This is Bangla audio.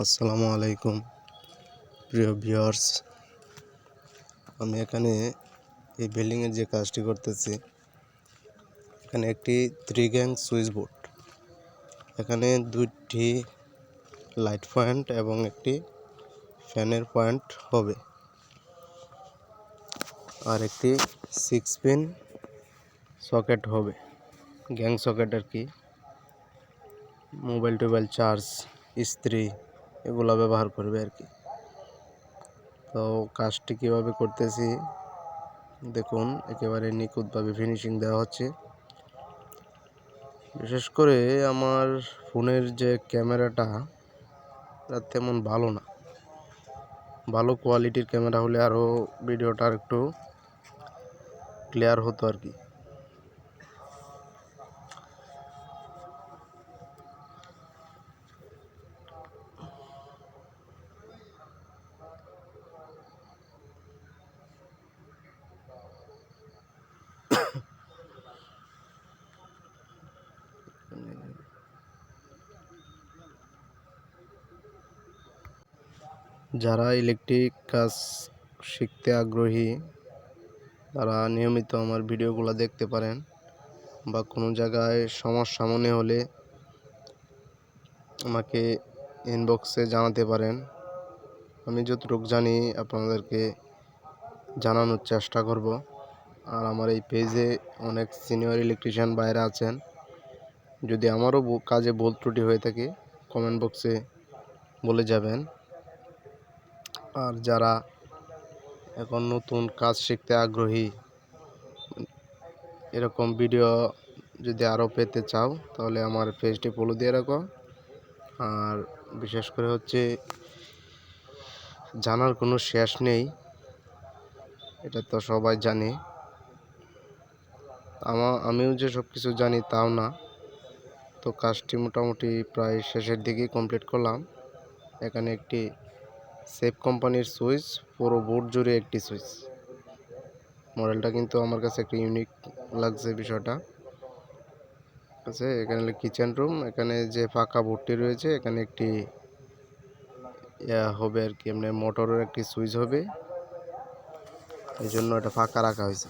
আসসালামু আলাইকুম প্রিয় ভিউয়ার্স। আমি এখানে এই বিল্ডিংয়ের যে কাজটি করতেছি, এখানে একটি 3 গ্যাং সুইচ বোর্ড, এখানে 2টি লাইট পয়েন্ট এবং একটি ফ্যানের পয়েন্ট হবে, আর একটি 6 পিন সকেট হবে, গ্যাং সকেট আর কি। মোবাইল টোবাইল চার্জ, ইস্ত্রি এগুলো ব্যবহার করবে আর কি। তো কাজটি কীভাবে করতেছি দেখুন, একেবারে নিখুঁতভাবে ফিনিশিং দেওয়া হচ্ছে। বিশেষ করে আমার ফোনের যে ক্যামেরাটা তেমন ভালো না, ভালো কোয়ালিটির ক্যামেরা হলে আরও ভিডিওটা আর একটু ক্লিয়ার হতো আর কি। যারা ইলেকট্রিক কাজ শিখতে আগ্রহী তারা নিয়মিত আমার ভিডিওগুলো দেখতে পারেন, বা কোনো জায়গায় সমস্যা মনে হলে আমাকে ইনবক্সে জানাতে পারেন। আমি যতটুকু জানি আপনাদেরকে জানানোর চেষ্টা করব। আর আমার এই পেজে অনেক সিনিয়র ইলেকট্রিশিয়ান ভাইরা আছেন, যদি আমারও কাজে ভুল ত্রুটি হয়ে থাকে কমেন্ট বক্সে বলে যাবেন। আর যারা এখন নতুন কাজ শিখতে আগ্রহী, এরকম ভিডিও যদি আরও পেতে চাও তাহলে আমার পেজটি ফলো দিয়ে রাখো। আর বিশেষ করে হচ্ছে জানার কোনো শেষ নেই, এটা তো সবাই জানে। আমিও যে সব কিছু জানি তাও না। তো কাজটি মোটামুটি প্রায় শেষের দিকেই কমপ্লিট করলাম। এখানে একটি সেফ কোম্পানির সুইচ, পুরো বোর্ড জুড়ে একটি সুইচ। মডেলটা কিন্তু আমার কাছে একটা ইউনিক লাগছে বিষয়টা। আছে এখানে কিচেন রুম, এখানে যে ফাঁকা বোর্ডটি রয়েছে এখানে একটি হবে আর কি, এমনি মোটরের একটি সুইচ হবে, এই জন্য এটা ফাঁকা রাখা হয়েছে।